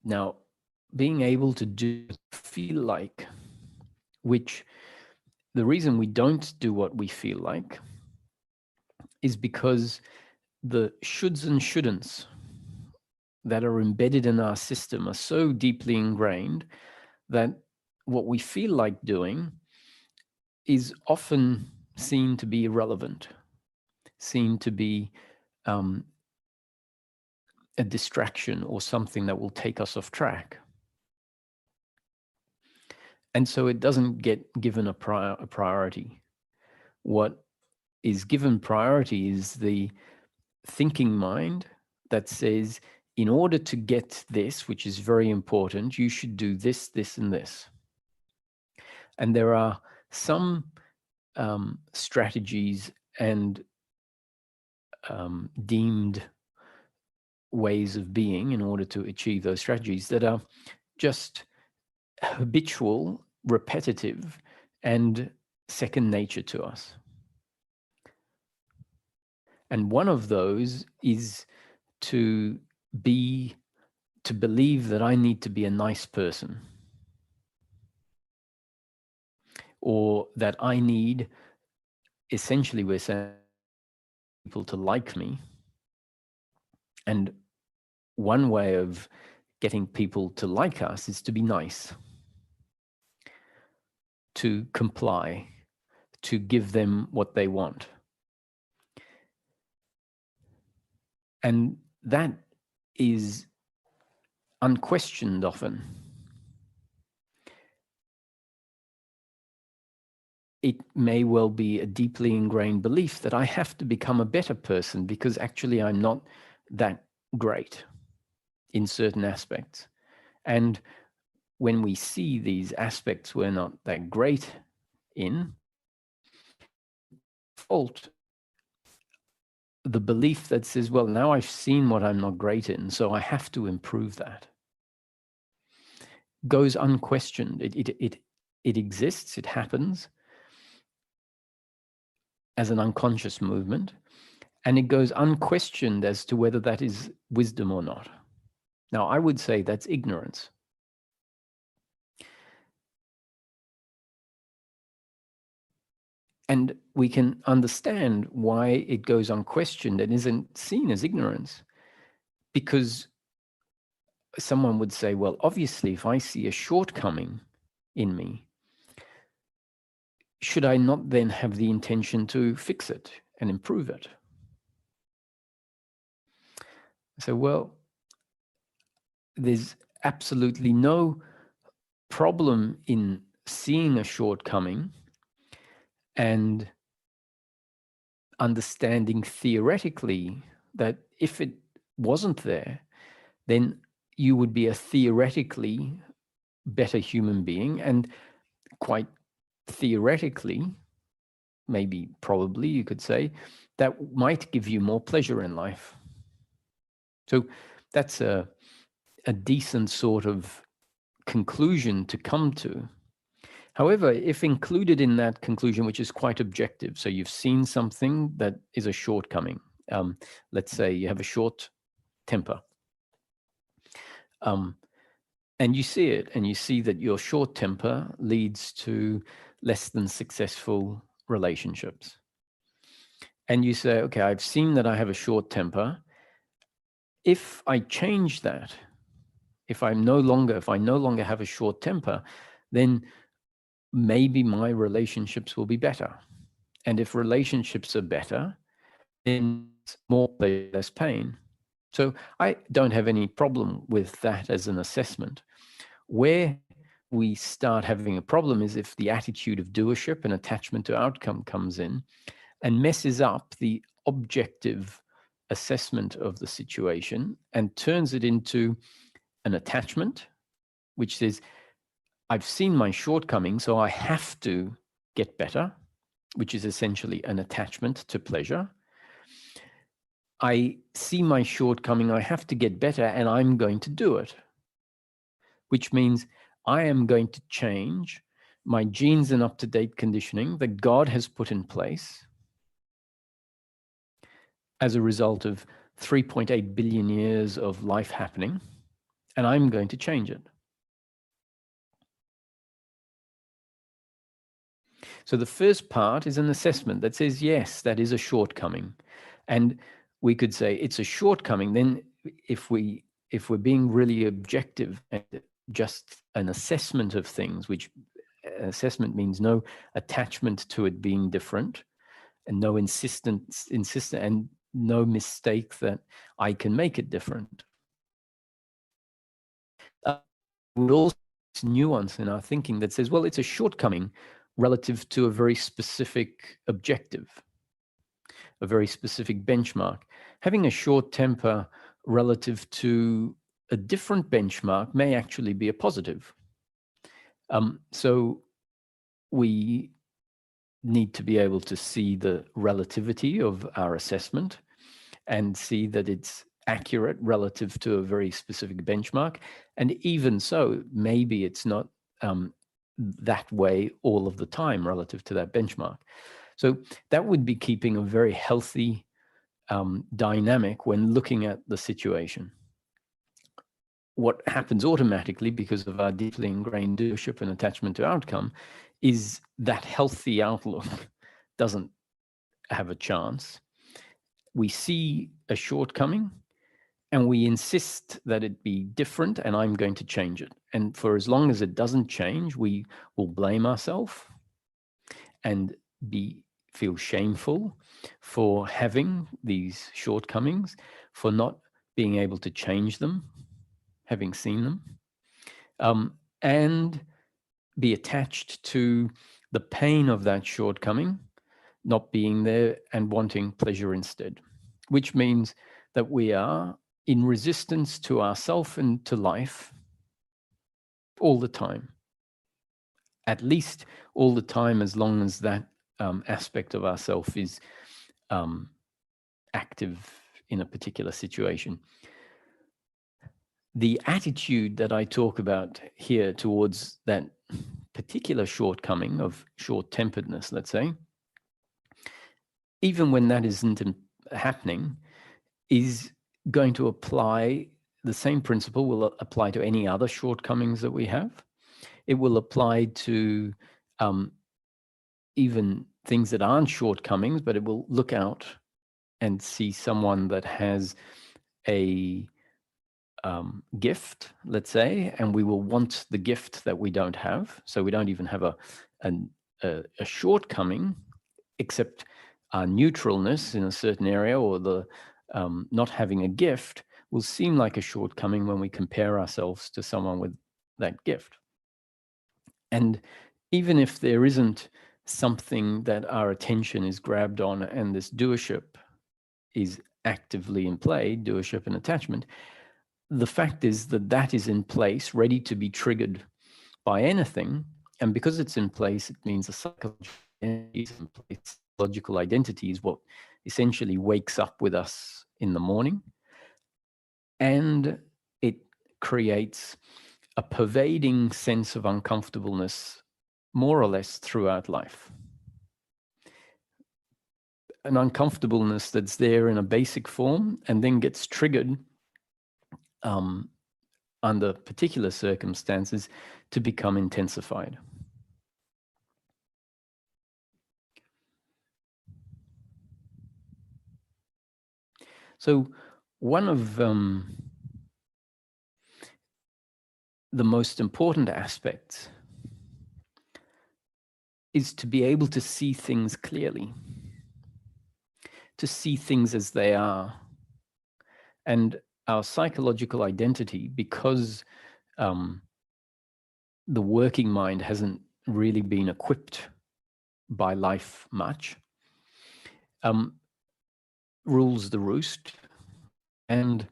Now, being able to do feel like, which the reason we don't do what we feel like is because the shoulds and shouldn'ts that are embedded in our system are so deeply ingrained that what we feel like doing is often seen to be irrelevant, seen to be a distraction or something that will take us off track. And so it doesn't get given a priority. What is given priority is the thinking mind that says, in order to get this, which is very important, you should do this, this, and this. And there are some strategies and deemed ways of being in order to achieve those strategies that are just habitual, repetitive, and second nature to us. And one of those is to believe that I need to be a nice person, or that I need, essentially we're saying, people to like me. And one way of getting people to like us is to be nice, to comply, to give them what they want. And that is unquestioned often. It may well be a deeply ingrained belief that I have to become a better person because actually I'm not that great in certain aspects. And when we see these aspects we're not that great in, fault the belief that says, well, now I've seen what I'm not great in, so I have to improve that, goes unquestioned. It exists, it happens as an unconscious movement, and it goes unquestioned as to whether that is wisdom or not. Now, I would say that's ignorance. And we can understand why it goes unquestioned and isn't seen as ignorance. Because someone would say, well, obviously, if I see a shortcoming in me, should I not then have the intention to fix it and improve it? So, well, there's absolutely no problem in seeing a shortcoming and understanding theoretically that if it wasn't there, then you would be a theoretically better human being, and quite theoretically, maybe probably you could say, that might give you more pleasure in life. So that's a decent sort of conclusion to come to. However, if included in that conclusion, which is quite objective, so you've seen something that is a shortcoming. Let's say you have a short temper. And you see it, and you see that your short temper leads to less than successful relationships. And you say, okay, I've seen that I have a short temper. If I change that, if I no longer have a short temper, then maybe my relationships will be better. And if relationships are better, then it's more pleasure, less pain. So I don't have any problem with that as an assessment. Where we start having a problem is if the attitude of doership and attachment to outcome comes in and messes up the objective assessment of the situation and turns it into an attachment, which says, I've seen my shortcoming, so I have to get better, which is essentially an attachment to pleasure. I see my shortcoming, I have to get better, and I'm going to do it, which means I am going to change my genes and up-to-date conditioning that God has put in place as a result of 3.8 billion years of life happening and I'm going to change it. So the first part is an assessment that says, yes, that is a shortcoming. And we could say it's a shortcoming. Then if we're being really objective and just an assessment of things, which assessment means no attachment to it being different and no insistent and no mistake that I can make it different. We also have nuance in our thinking that says, well, it's a shortcoming relative to a very specific objective, a very specific benchmark. Having a short temper relative to a different benchmark may actually be a positive. So we need to be able to see the relativity of our assessment and see that it's accurate relative to a very specific benchmark. And even so, maybe it's not that way all of the time relative to that benchmark. So that would be keeping a very healthy dynamic when looking at the situation. What happens automatically because of our deeply ingrained doership and attachment to outcome is that healthy outlook doesn't have a chance. We see a shortcoming and we insist that it be different, and I'm going to change it. And for as long as it doesn't change, we will blame ourselves and feel shameful for having these shortcomings, for not being able to change them, having seen them, and be attached to the pain of that shortcoming, not being there and wanting pleasure instead, which means that we are in resistance to ourself and to life all the time, at least all the time, as long as that aspect of ourself is active in a particular situation. The attitude that I talk about here towards that particular shortcoming of short-temperedness, let's say, even when that isn't happening, is going to apply the same principle will apply to any other shortcomings that we have. It will apply to even things that aren't shortcomings, but it will look out and see someone that has a gift, let's say, and we will want the gift that we don't have. So we don't even have a shortcoming, except our neutralness in a certain area, or the not having a gift will seem like a shortcoming when we compare ourselves to someone with that gift. And even if there isn't something that our attention is grabbed on and this doership is actively in play, doership and attachment, the fact is that that is in place, ready to be triggered by anything. And because it's in place, it means a psychological identity is what essentially wakes up with us in the morning. And it creates a pervading sense of uncomfortableness, more or less throughout life. An uncomfortableness that's there in a basic form and then gets triggered under particular circumstances to become intensified. So one of the most important aspects is to be able to see things clearly, to see things as they are. And our psychological identity, because the working mind hasn't really been equipped by life much, rules the roost. And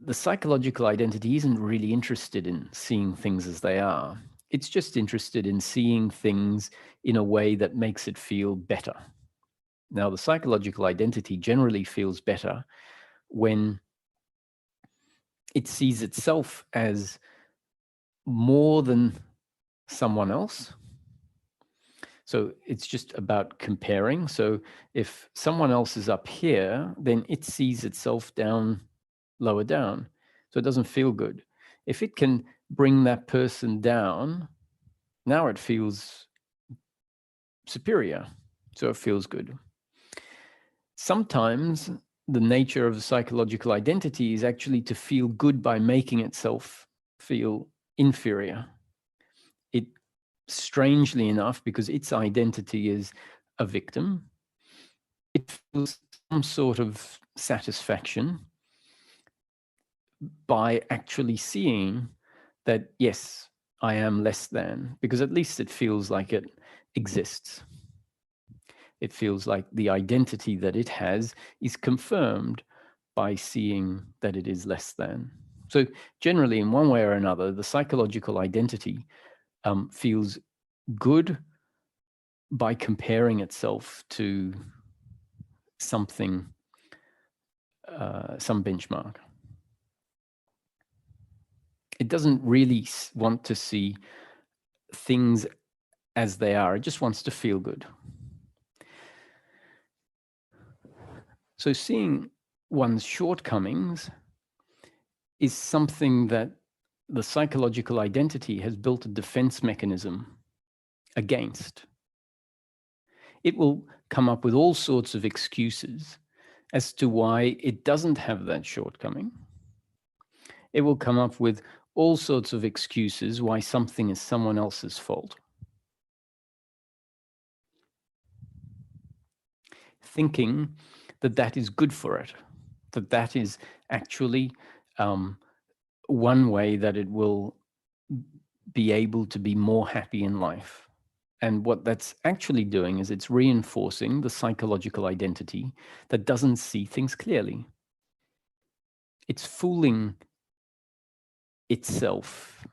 the psychological identity isn't really interested in seeing things as they are. It's just interested in seeing things in a way that makes it feel better. Now, the psychological identity generally feels better when it sees itself as more than someone else. So it's just about comparing. So if someone else is up here, then it sees itself down, lower down. so it doesn't feel good. If it can bring that person down, now it feels superior, so it feels good. Sometimes the nature of psychological identity is actually to feel good by making itself feel inferior. It, strangely enough, because its identity is a victim, it feels some sort of satisfaction by actually seeing that, yes, I am less than, because at least it feels like it exists. It feels like the identity that it has is confirmed by seeing that it is less than. So generally, in one way or another, the psychological identity feels good by comparing itself to something, some benchmark. It doesn't really want to see things as they are. It just wants to feel good. So seeing one's shortcomings is something that the psychological identity has built a defense mechanism against. It will come up with all sorts of excuses as to why it doesn't have that shortcoming. It will come up with all sorts of excuses why something is someone else's fault. Thinking that that is good for it, that that is actually one way that it will be able to be more happy in life. And what that's actually doing is it's reinforcing the psychological identity that doesn't see things clearly. It's fooling itself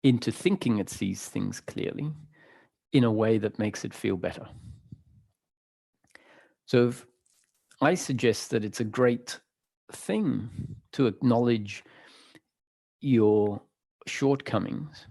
into thinking it sees things clearly in a way that makes it feel better. So I suggest that it's a great thing to acknowledge your shortcomings.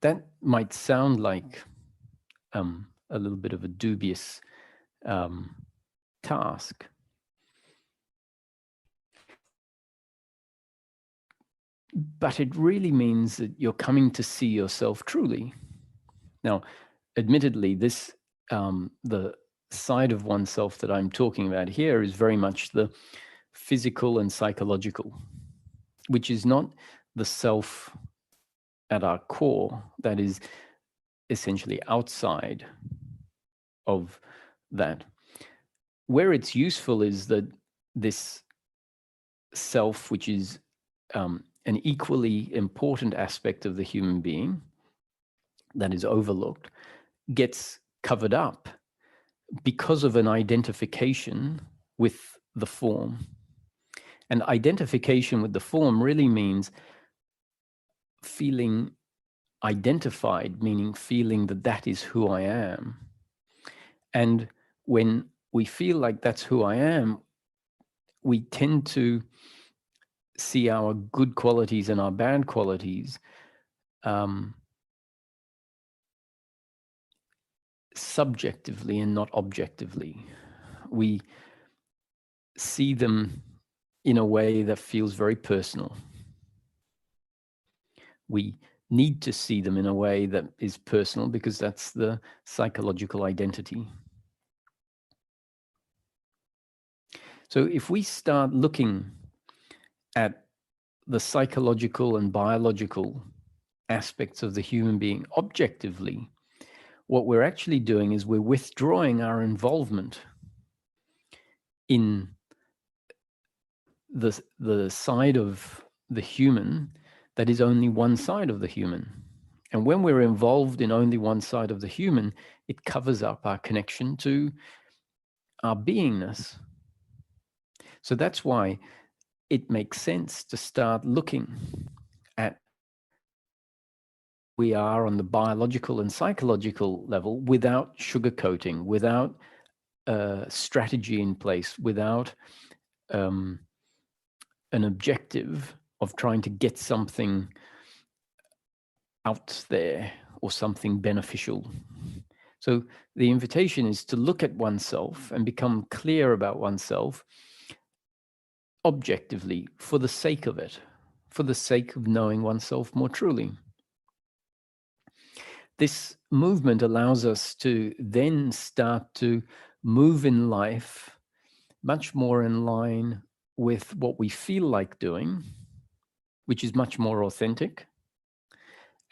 That might sound like a little bit of a dubious task. But it really means that you're coming to see yourself truly. Now, admittedly, this the side of oneself that I'm talking about here is very much the physical and psychological, which is not the self at our core, that is essentially outside of that. Where it's useful is that this self, which is an equally important aspect of the human being that is overlooked, gets covered up because of an identification with the form. And identification with the form really means feeling identified, meaning feeling that that is who I am. And when we feel like that's who I am, we tend to see our good qualities and our bad qualities subjectively and not objectively. We see them in a way that feels very personal. We need to see them in a way that is personal because that's the psychological identity. So if we start looking at the psychological and biological aspects of the human being objectively, what we're actually doing is we're withdrawing our involvement in the side of the human that is only one side of the human. And when we're involved in only one side of the human, it covers up our connection to our beingness. So that's why it makes sense to start looking at we are on the biological and psychological level without sugarcoating, without a strategy in place, without an objective of trying to get something out there or something beneficial. So the invitation is to look at oneself and become clear about oneself objectively for the sake of it, for the sake of knowing oneself more truly. This movement allows us to then start to move in life much more in line with what we feel like doing, which is much more authentic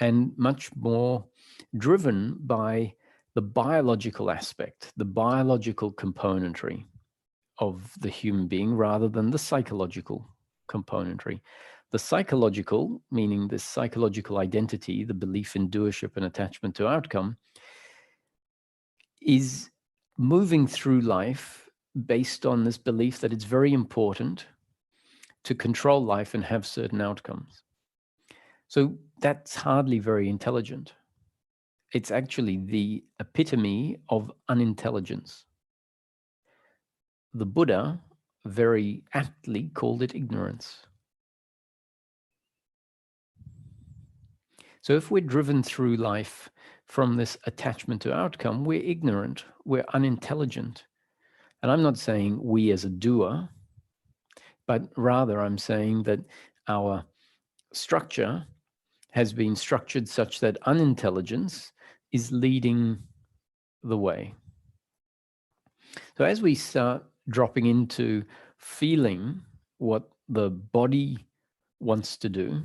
and much more driven by the biological aspect, the biological componentry of the human being rather than the psychological componentry. The psychological, meaning the psychological identity, the belief in doership and attachment to outcome, is moving through life based on this belief that it's very important to control life and have certain outcomes. So that's hardly very intelligent. It's actually the epitome of unintelligence. The Buddha very aptly called it ignorance. So if we're driven through life from this attachment to outcome, we're ignorant, we're unintelligent. And I'm not saying we as a doer, but rather I'm saying that our structure has been structured such that unintelligence is leading the way. So as we start dropping into feeling what the body wants to do,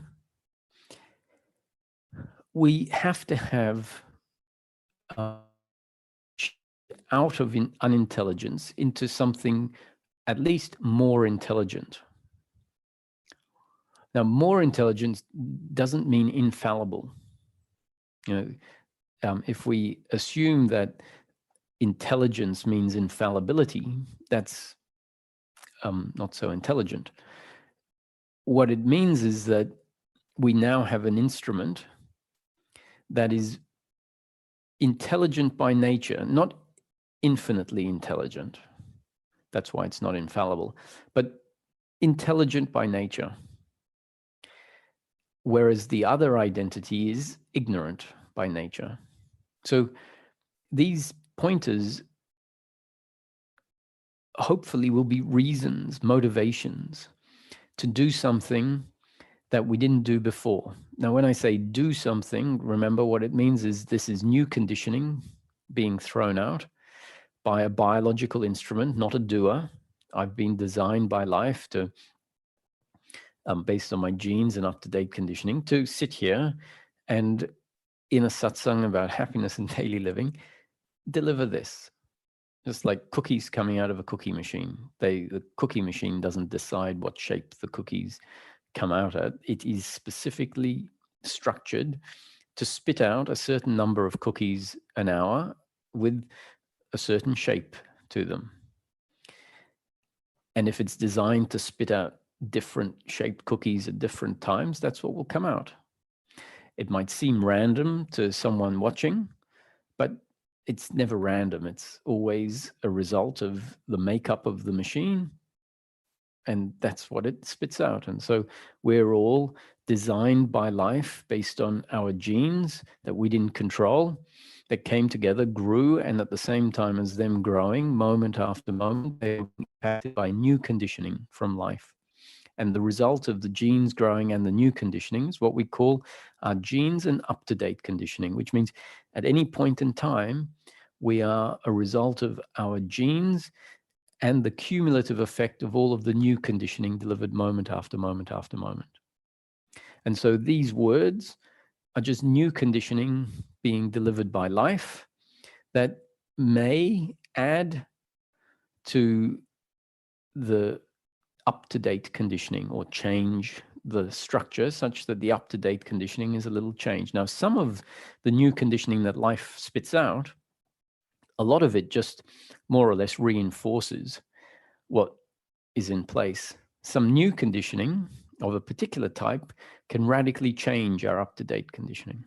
we have to have out of unintelligence into something at least more intelligent. Now, more intelligence doesn't mean infallible. If we assume that intelligence means infallibility, that's not so intelligent. What it means is that we now have an instrument that is intelligent by nature, not infinitely intelligent. That's why it's not infallible, but intelligent by nature. Whereas the other identity is ignorant by nature. So these pointers hopefully will be reasons, motivations to do something that we didn't do before. Now, when I say do something, remember what it means is this is new conditioning being thrown out by a biological instrument, not a doer. I've been designed by life to, based on my genes and up-to-date conditioning, to sit here and in a satsang about happiness and daily living, deliver this. Just like cookies coming out of a cookie machine. The cookie machine doesn't decide what shape the cookies come out at. It is specifically structured to spit out a certain number of cookies an hour with a certain shape to them. And if it's designed to spit out different shaped cookies at different times, that's what will come out. It might seem random to someone watching, but it's never random. It's always a result of the makeup of the machine, and that's what it spits out. And so we're all designed by life based on our genes that we didn't control, that came together, grew, and at the same time as them growing, moment after moment, they were impacted by new conditioning from life. And the result of the genes growing and the new conditioning is what we call our genes and up-to-date conditioning, which means at any point in time, we are a result of our genes and the cumulative effect of all of the new conditioning delivered moment after moment after moment. And so these words are just new conditioning being delivered by life that may add to the up-to-date conditioning or change the structure such that the up-to-date conditioning is a little changed. Now, some of the new conditioning that life spits out, a lot of it just more or less reinforces what is in place. Some new conditioning of a particular type can radically change our up-to-date conditioning.